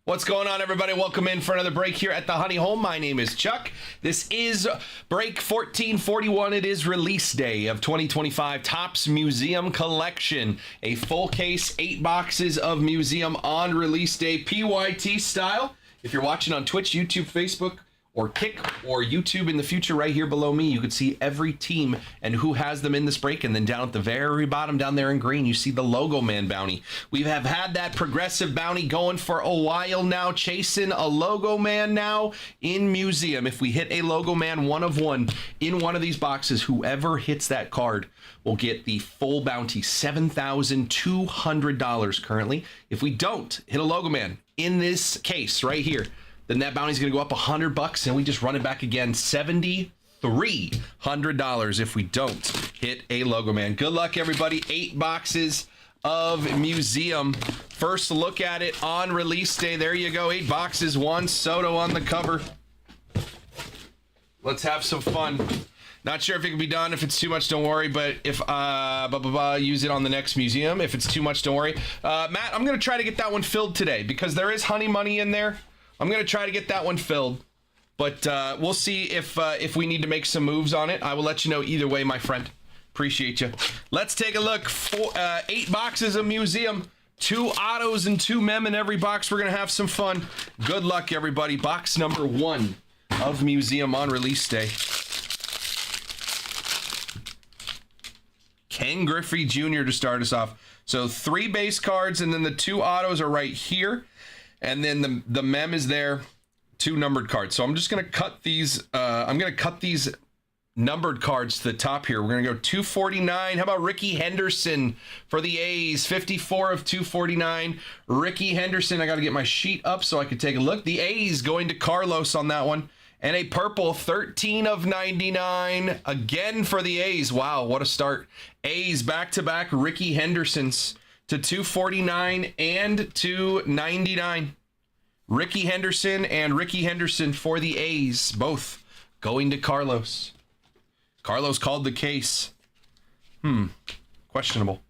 What's going on, everybody? Welcome in for another break here at the Honey Hole. My name is Chuck. This is break 1441. It is release day of 2025 Topps Museum Collection. A full case, 8 boxes of museum on release day, PYT style. If you're watching on Twitch, YouTube, Facebook, or Kick, or YouTube in the future, right here below me, you can see every team and who has them in this break. And then down at the very bottom down there in green, you see the Logo Man bounty. We have had that progressive bounty going for a while now, chasing a Logo Man now in museum. If we hit a Logo Man 1 of 1 in one of these boxes, whoever hits that card will get the full bounty, $7,200 currently. If we don't hit a Logo Man in this case right here, then that bounty is going to go up $100, and we just run it back again, $7,300 if we don't hit a Logo Man. Good luck, everybody. 8 boxes of museum. First look at it on release day. There you go. 8 boxes. Juan Soto on the cover. Let's have some fun. Not sure if it can be done. If it's too much, don't worry. But if use it on the next museum. If it's too much, don't worry. Matt, I'm going to try to get that one filled today because there is honey money in there. I'm going to try to get that one filled, but we'll see if we need to make some moves on it. I will let you know either way, my friend. Appreciate you. Let's take a look. 8 boxes of museum, 2 autos and 2 mem in every box. We're going to have some fun. Good luck, everybody. Box number 1 of museum on release day. Ken Griffey Jr. to start us off. So 3 base cards, and then the 2 autos are right here. And then the mem is there, 2 numbered cards. So I'm just going to cut these. I'm going to cut these numbered cards to the top here. We're going to go 249. How about Ricky Henderson for the A's? 54 of 249. Ricky Henderson. I got to get my sheet up so I can take a look. The A's going to Carlos on that one. And a purple, 13 of 99. Again for the A's. Wow, what a start. A's back-to-back Ricky Hendersons to 249 and 299. Ricky Henderson and Ricky Henderson for the A's, both going to Carlos. Carlos called the case. Questionable.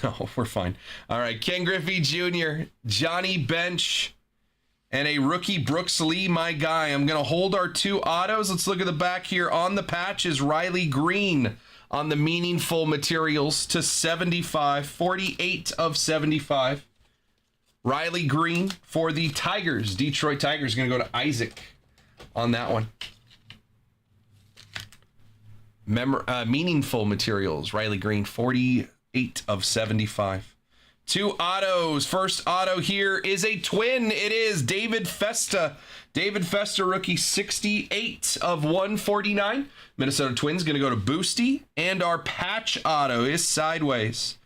No, we're fine. All right, Ken Griffey Jr., Johnny Bench, and a rookie Brooks Lee, my guy. I'm going to hold our 2 autos. Let's look at the back here. On the patch is Riley Green on the meaningful materials to 75, 48 of 75. Riley Green for the Tigers. Detroit Tigers going to go to Isaac on that one. Meaningful materials. Riley Green, 48 of 75. 2 autos. First auto here is a twin. It is David Festa. David Festa, rookie, 68 of 149. Minnesota Twins going to go to Boosty. And our patch auto is sideways.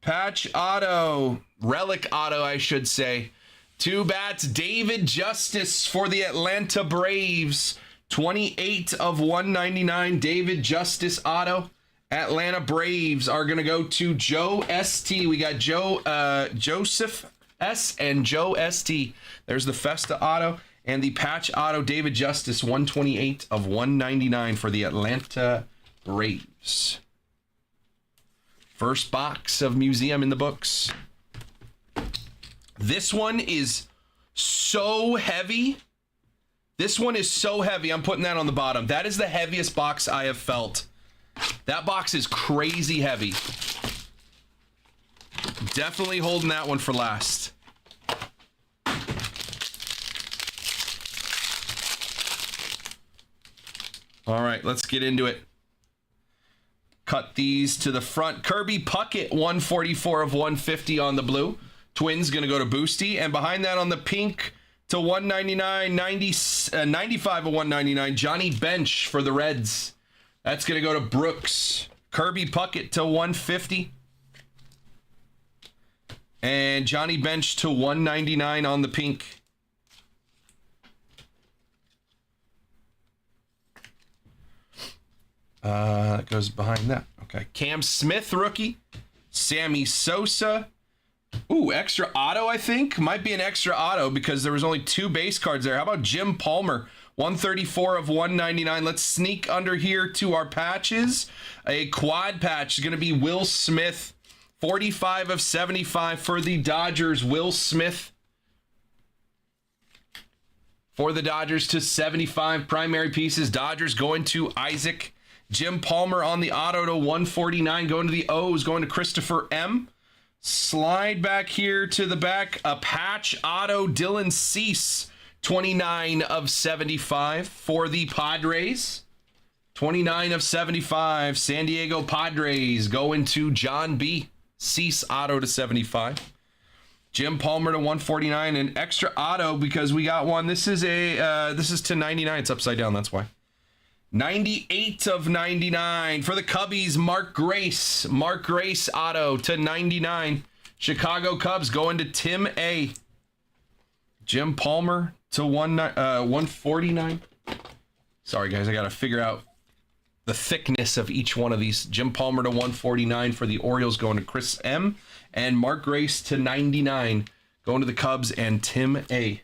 Patch auto. Relic auto, I should say. 2 bats. David Justice for the Atlanta Braves. 28 of 199. David Justice auto. Atlanta Braves are going to go to Joe ST. We got Joseph S and Joe ST. There's the Festa auto and the patch auto. David Justice, 128 of 199 for the Atlanta Braves. First box of museum in the books. This one is so heavy. This one is so heavy. I'm putting that on the bottom. That is the heaviest box I have felt. That box is crazy heavy. Definitely holding that one for last. All right, let's get into it. Cut these to the front. Kirby Puckett, 144 of 150 on the blue. Twins going to go to Boosty. And behind that on the pink to 199, 95 of 199. Johnny Bench for the Reds. That's going to go to Brooks. Kirby Puckett to 150. And Johnny Bench to 199 on the pink. That goes behind that. Okay. Cam Smith, rookie. Sammy Sosa. Ooh, extra auto, I think. Might be an extra auto because there was only 2 base cards there. How about Jim Palmer? 134 of 199. Let's sneak under here to our patches. A quad patch is going to be Will Smith. 45 of 75 for the Dodgers. Will Smith. for the Dodgers to 75 primary pieces. Dodgers going to Isaac. Jim Palmer on the auto to 149, going to the O's, going to Christopher M. Slide back here to the back. A patch auto, Dylan Cease, 29 of 75 for the Padres. 29 of 75, San Diego Padres going to John B. Cease auto to 75. Jim Palmer to 149, an extra auto because we got one. This is to 99. It's upside down, that's why. 98 of 99 for the Cubbies, Mark Grace. Mark Grace auto to 99. Chicago Cubs going to Tim A. Jim Palmer to 149. Sorry, guys, I got to figure out the thickness of each one of these. Jim Palmer to 149 for the Orioles, going to Chris M. And Mark Grace to 99, going to the Cubs and Tim A.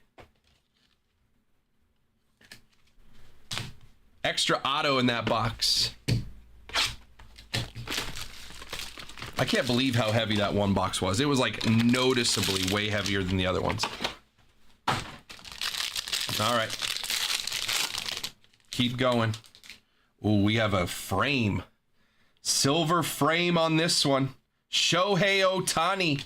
Extra auto in that box. I can't believe how heavy that one box was. It was like noticeably way heavier than the other ones. All right. Keep going. Ooh, we have a frame. Silver frame on this one. Shohei Ohtani.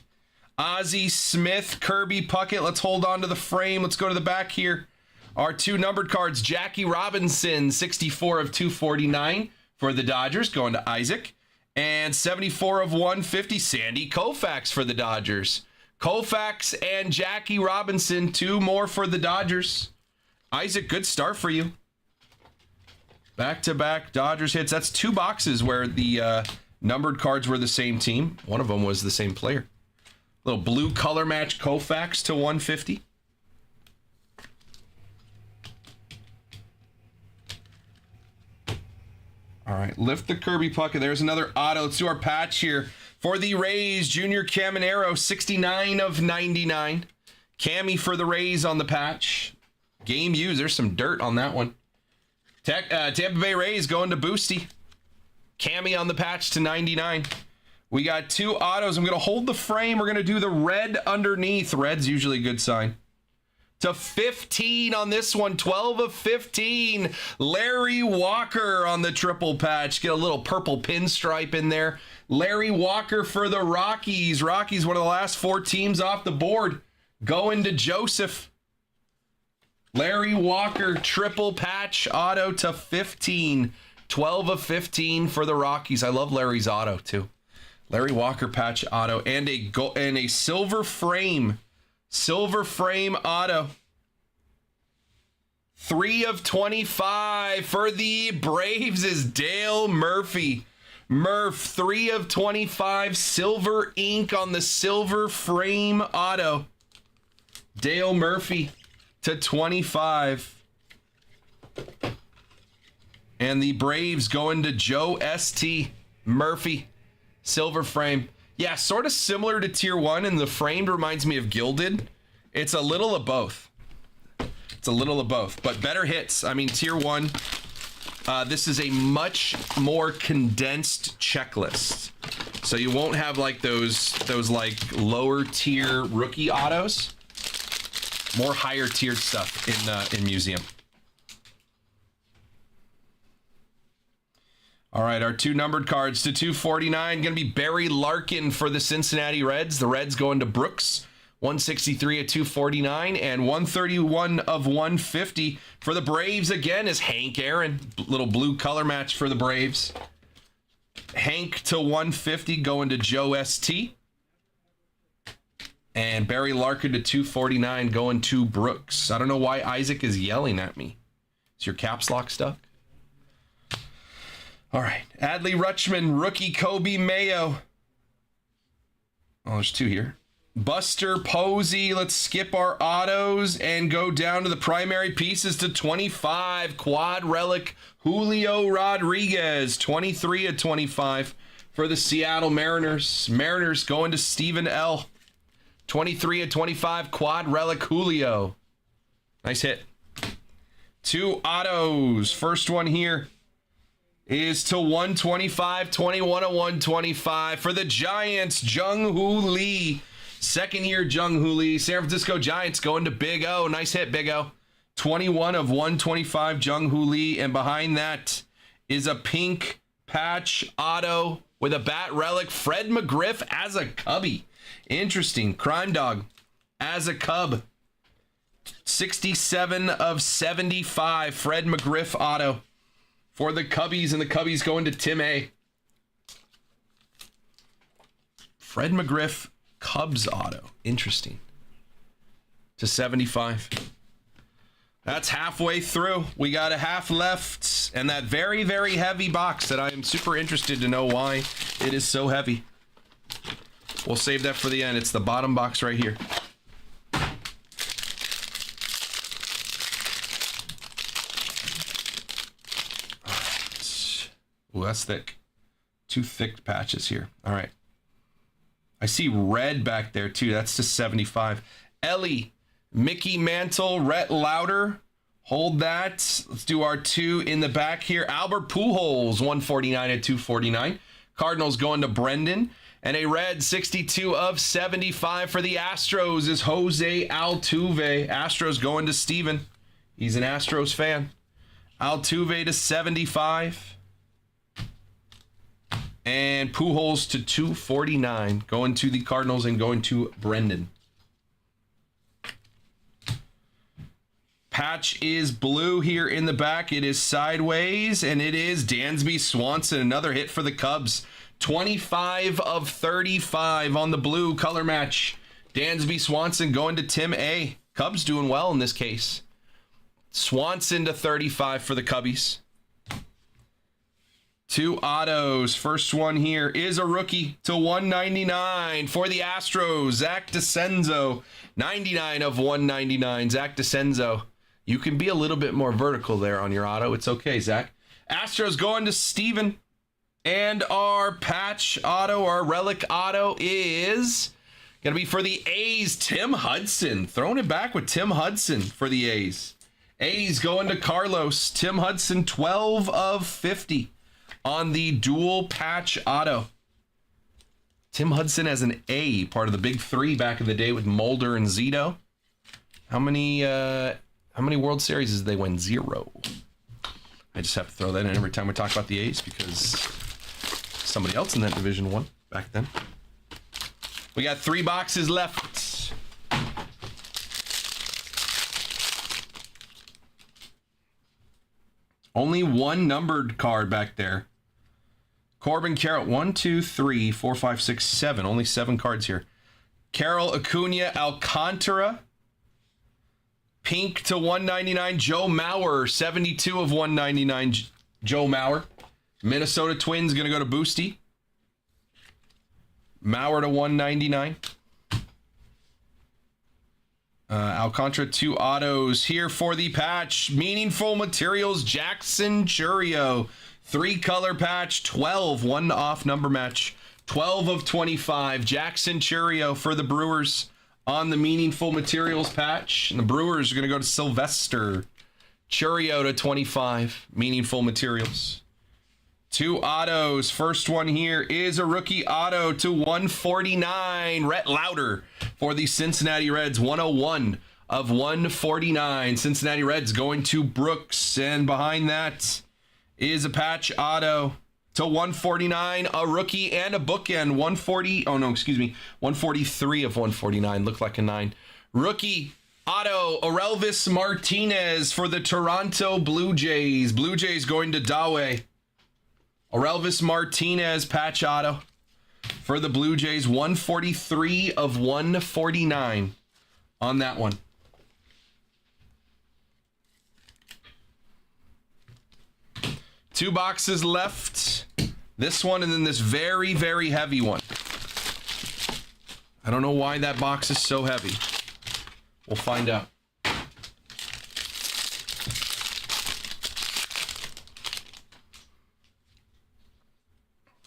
Ozzie Smith, Kirby Puckett. Let's hold on to the frame. Let's go to the back here. Our two numbered cards. Jackie Robinson, 64 of 249 for the Dodgers, going to Isaac. And 74 of 150, Sandy Koufax for the Dodgers. Koufax and Jackie Robinson, two more for the Dodgers. Isaac, good start for you. Back-to-back Dodgers hits. That's two boxes where the numbered cards were the same team. One of them was the same player. Little blue color match Koufax to 150. All right, lift the Kirby Puckett. There's another auto. Let's do our patch here. For the Rays, Junior Caminero, 69 of 99. Cammy for the Rays on the patch. Game used. There's some dirt on that one. Tampa Bay Rays going to Boosty. Cammy on the patch to 99. We got two autos. I'm going to hold the frame. We're going to do the red underneath. Red's usually a good sign. To 15 on this one. 12 of 15. Larry Walker on the triple patch. Get a little purple pinstripe in there. Larry Walker for the Rockies. Rockies, one of the last four teams off the board. Going to Joseph. Larry Walker, triple patch auto to 15. 12 of 15 for the Rockies. I love Larry's auto too. Larry Walker patch auto and a silver frame. Silver frame auto. 3 of 25 for the Braves is Dale Murphy. Murph, 3 of 25. Silver ink on the silver frame auto. Dale Murphy to 25. And the Braves going to Joe S.T. Murphy. Silver frame. Yeah, sort of similar to Tier 1, and the framed reminds me of Gilded. It's a little of both. It's a little of both, but better hits. I mean, Tier 1, this is a much more condensed checklist. So you won't have like those like lower tier rookie autos. More higher tiered stuff in Museum. All right, our two numbered cards to 249. Going to be Barry Larkin for the Cincinnati Reds. The Reds going to Brooks. 163 of 249 and 131 of 150 for the Braves. Again is Hank Aaron. Little blue color match for the Braves. Hank to 150 going to Joe S.T. And Barry Larkin to 249 going to Brooks. I don't know why Isaac is yelling at me. Is your caps lock stuck? All right. Adley Rutschman, rookie Kobe Mayo. Oh, there's two here. Buster Posey. Let's skip our autos and go down to the primary pieces to 25. Quad relic Julio Rodriguez. 23 of 25 for the Seattle Mariners. Mariners going to Stephen L. 23 of 25. Quad relic Julio. Nice hit. Two autos. First one here is to 125, 21 of 125 for the Giants, Jung-Hoo Lee. Second year Jung-Hoo Lee. San Francisco Giants going to Big O. Nice hit, Big O. 21 of 125, Jung Hoo Lee. And behind that is a pink patch auto with a bat relic, Fred McGriff as a Cubby. Interesting. Crime Dog as a Cub. 67 of 75, Fred McGriff auto for the Cubbies, and the Cubbies going to Tim A. Fred McGriff Cubs auto. Interesting. To 75. That's halfway through. We got a half left, and that very, very heavy box that I am super interested to know why it is so heavy. We'll save that for the end. It's the bottom box right here. Ooh, that's thick. Two thick patches here. All right. I see red back there too. That's to 75. Ellie, Mickey Mantle, Rhett Lauder. Hold that. Let's do our two in the back here. Albert Pujols, 149 at 249. Cardinals going to Brendan. And a red 62 of 75 for the Astros is Jose Altuve. Astros going to Steven. He's an Astros fan. Altuve to 75. And Pujols to 249. Going to the Cardinals and going to Brendan. Patch is blue here in the back. It is sideways, and it is Dansby Swanson. Another hit for the Cubs. 25 of 35 on the blue color match. Dansby Swanson going to Tim A. Cubs doing well in this case. Swanson to 35 for the Cubbies. Two autos. First one here is a rookie to 199 for the Astros. Zach DeCenzo. 99 of 199. Zach DeCenzo. You can be a little bit more vertical there on your auto. It's okay, Zach. Astros going to Steven. And our patch auto, our relic auto is going to be for the A's, Tim Hudson. Throwing it back with Tim Hudson for the A's. A's going to Carlos. Tim Hudson, 12 of 50 on the dual patch auto. Tim Hudson as an A, part of the big three back in the day with Mulder and Zito. How many World Series did they win? 0. I just have to throw that in every time we talk about the A's because somebody else in that division won back then. We got 3 boxes left. Only one numbered card back there. Corbin Carroll, 1, 2, 3, 4, 5, 6, 7. Only 7 cards here. Carol Acuna Alcantara. Pink to 199, Joe Mauer. 72 of 199, Joe Mauer. Minnesota Twins going to go to Boosty. Mauer to 199. Alcantara, 2 autos here for the patch. Meaningful Materials, Jackson Churio. 3 color patch, 12, 1 off number match. 12 of 25, Jackson Churio for the Brewers on the Meaningful Materials patch. And the Brewers are going to go to Sylvester. Churio to 25, Meaningful Materials. 2 autos. First one here is a rookie auto to 149. Rhett Lauder for the Cincinnati Reds. 101 of 149. Cincinnati Reds going to Brooks. And behind that is a patch auto to 149. A rookie and a bookend. 143 of 149. Looked like a 9. Rookie auto, Orelvis Martinez for the Toronto Blue Jays. Blue Jays going to Dawe. Orelvis Martinez patch auto for the Blue Jays. 143 of 149 on that one. Two boxes left. This one and then this very, very heavy one. I don't know why that box is so heavy. We'll find out.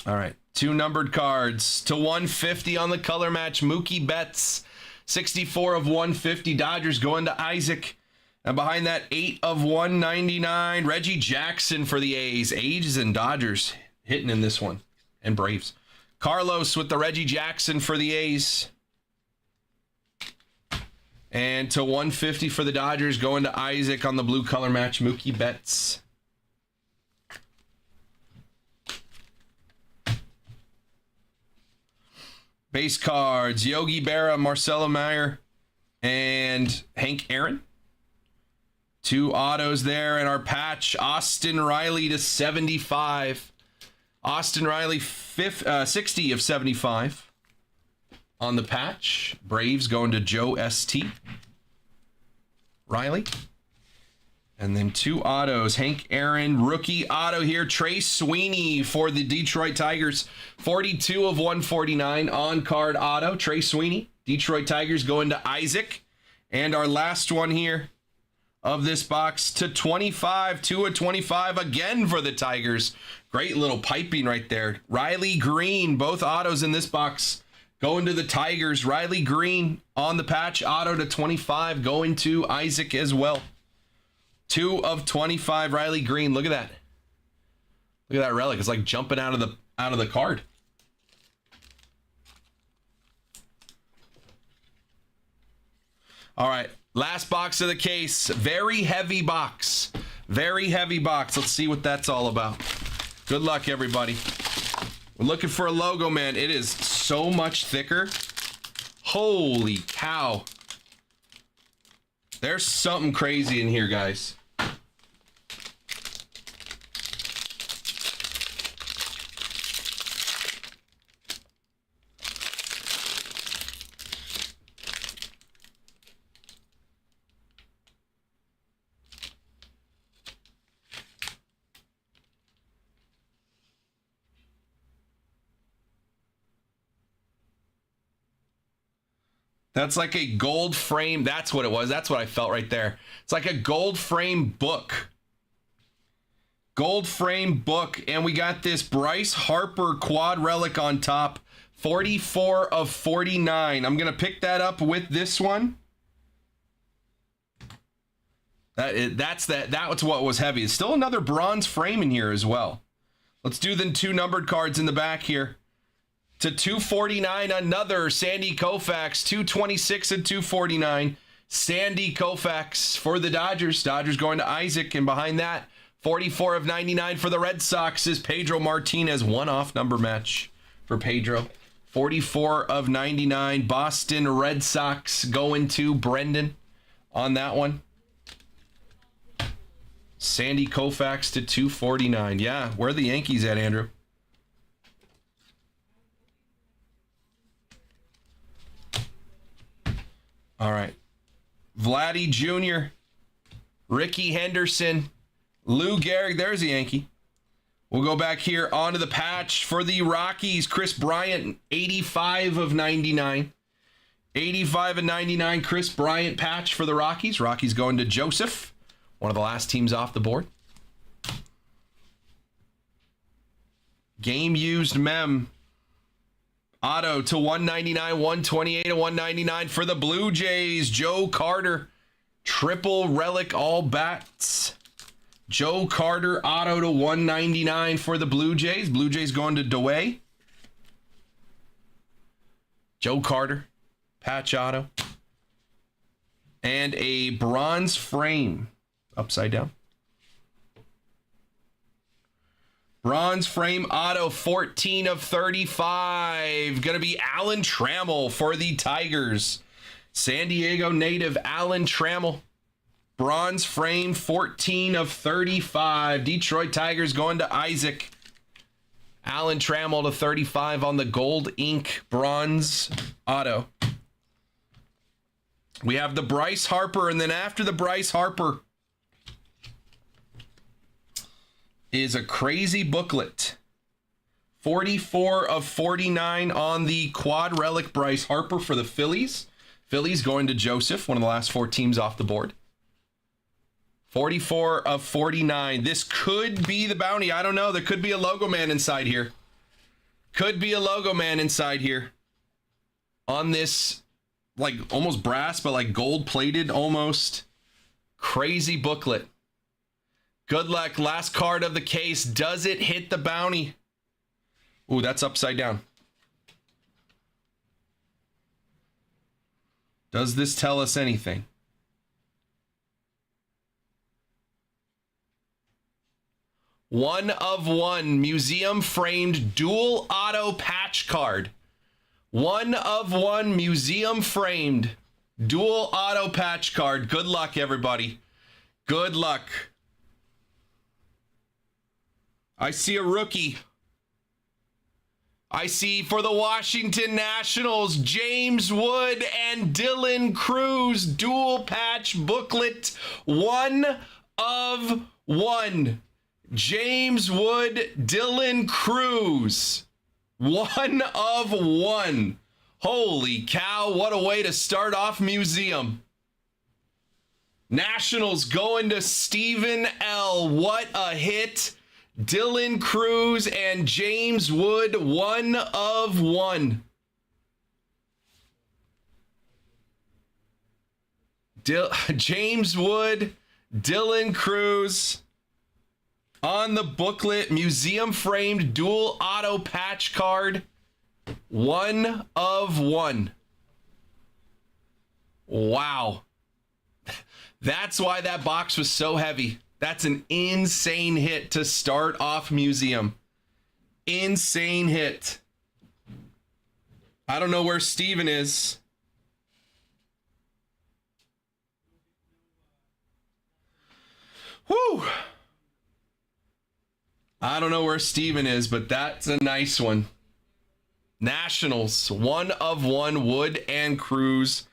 All right, 2 numbered cards to 150 on the color match. Mookie Betts, 64 of 150. Dodgers going to Isaac. And behind that, 8 of 199. Reggie Jackson for the A's. A's and Dodgers hitting in this one. And Braves. Carlos with the Reggie Jackson for the A's. And to 150 for the Dodgers, going to Isaac on the blue color match, Mookie Betts. Base cards, Yogi Berra, Marcelo Mayer, and Hank Aaron. 2 autos there, and our patch, Austin Riley to 75. Austin Riley, 60 of 75 on the patch. Braves going to Joe St. Riley. And then 2 autos, Hank Aaron, rookie auto here, Trey Sweeney for the Detroit Tigers. 42 of 149 on-card auto, Trey Sweeney. Detroit Tigers going to Isaac. And our last one here of this box to 25, 2 of 25 again for the Tigers. Great little piping right there. Riley Green, both autos in this box going to the Tigers. Riley Green on the patch, auto to 25, going to Isaac as well. 2 of 25, Riley Green. Look at that. Look at that relic. It's like jumping out of the card. All right, last box of the case. Very heavy box. Very heavy box. Let's see what that's all about. Good luck, everybody. We're looking for a logo, man. It is so much thicker. Holy cow. There's something crazy in here, guys. That's like a gold frame. That's what it was. That's what I felt right there. It's like a gold frame book. Gold frame book. And we got this Bryce Harper quad relic on top. 44 of 49. I'm going to pick that up with this one. That's what was heavy. It's still another bronze frame in here as well. Let's do the 2 numbered cards in the back here. To 249, another Sandy Koufax, 226 and 249. Sandy Koufax for the Dodgers. Dodgers going to Isaac, and behind that, 44 of 99 for the Red Sox is Pedro Martinez. One-off number match for Pedro. 44 of 99. Boston Red Sox going to Brendan on that one. Sandy Koufax to 249. Yeah, where are the Yankees at, Andrew? All right. Vladdy Jr., Ricky Henderson, Lou Gehrig. There's a Yankee. We'll go back here onto the patch for the Rockies. Chris Bryant, 85 of 99. 85 of 99, Chris Bryant patch for the Rockies. Rockies going to Joseph, one of the last teams off the board. Game used mem. Auto to 199, 128 to 199 for the Blue Jays. Joe Carter, triple relic all bats. Joe Carter auto to 199 for the Blue Jays. Blue Jays going to DeWay. Joe Carter, patch auto. And a bronze frame, upside down. Bronze frame auto, 14 of 35. Going to be Alan Trammell for the Tigers. San Diego native Alan Trammell. Bronze frame, 14 of 35. Detroit Tigers going to Isaac. Alan Trammell to 35 on the gold ink bronze auto. We have the Bryce Harper, and then after the Bryce Harper is a crazy booklet. 44 of 49 on the quad relic Bryce Harper for the Phillies. Phillies going to Joseph, one of the last 4 teams off the board. 44 of 49. This could be the bounty. I don't know. There could be a logo man inside here. Could be a logo man inside here. On this, like almost brass, but like gold plated almost. Crazy booklet. Good luck. Last card of the case. Does it hit the bounty? Ooh, that's upside down. Does this tell us anything? One of one museum framed dual auto patch card. One of one museum framed dual auto patch card. Good luck, everybody. Good luck. I see a rookie. I see for the Washington Nationals, James Wood and Dylan Cruz dual patch booklet. One of one. James Wood, Dylan Cruz. One of one. Holy cow, what a way to start off museum. Nationals going to Stephen L. What a hit. Dylan Cruz and James Wood, one of one. James Wood, Dylan Cruz on the booklet, museum framed dual auto patch card, one of one. Wow. That's why that box was so heavy. That's an insane hit to start off museum. Insane hit. I don't know where Steven is. Whew. I don't know where Steven is, but that's a nice one. Nationals, one of one, Wood and Cruz,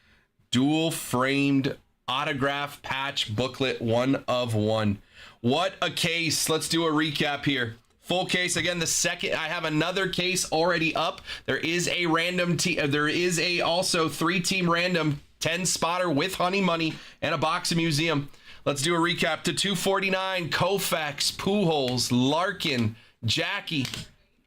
dual framed autograph patch booklet, one of one. What a case. Let's do a recap here. Full case again. The second, I have another case already up. There is a random team. There is a also 3-team random 10 spotter with Honey Money and a box of museum. Let's do a recap. To 249, Koufax, Pujols, Larkin, Jackie,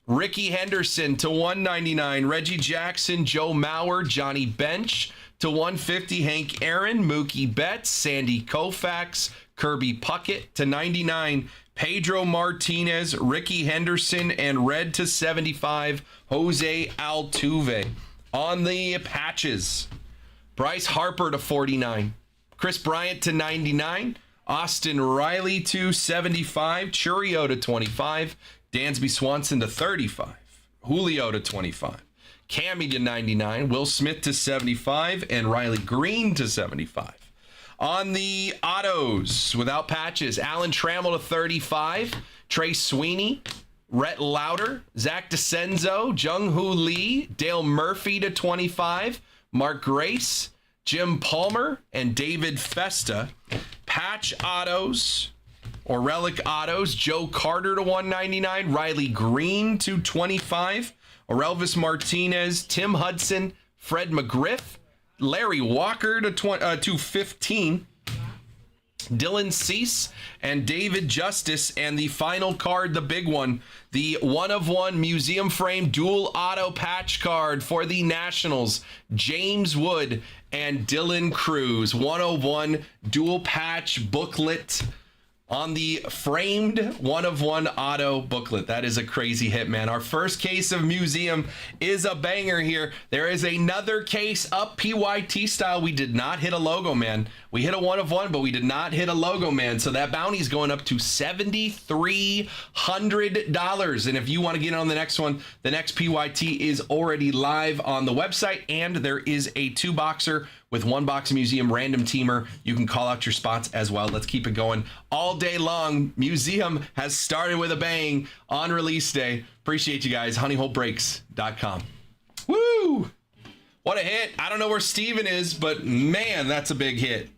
Ricky Henderson. To 199, Reggie Jackson, Joe Mauer, Johnny Bench. To 150, Hank Aaron, Mookie Betts, Sandy Koufax, Kirby Puckett. To 99, Pedro Martinez, Ricky Henderson, and red to 75, Jose Altuve. On the patches, Bryce Harper to 49, Chris Bryant to 99, Austin Riley to 75, Churio to 25, Dansby Swanson to 35, Julio to 25, Cammy to 99, Will Smith to 75, and Riley Green to 75. On the autos, without patches, Alan Trammell to 35, Trey Sweeney, Rhett Lauder, Zach DeCenzo, Jung-Hoo Lee, Dale Murphy to 25, Mark Grace, Jim Palmer, and David Festa. Patch autos, or relic autos, Joe Carter to 199, Riley Green to 25, Orelvis Martinez, Tim Hudson, Fred McGriff, Larry Walker to 15, Dylan Cease, and David Justice. And the final card, the big one, the one-of-one museum frame dual auto patch card for the Nationals, James Wood and Dylan Cruz. 101 dual patch booklet on the framed one-of-one auto booklet. That is a crazy hit, man. Our first case of museum is a banger here. There is another case up PYT style. We did not hit a logo, man. We hit a one-of-one, but we did not hit a logo, man. So that bounty is going up to $7,300. And if you want to get on the next one, the next PYT is already live on the website, and there is a 2-boxer with 1 box museum random teamer. You can call out your spots as well. Let's keep it going all day long. Museum has started with a bang on release day. Appreciate you guys. honeyholebreaks.com. Woo! What a hit. I don't know where Steven is, but man, that's a big hit.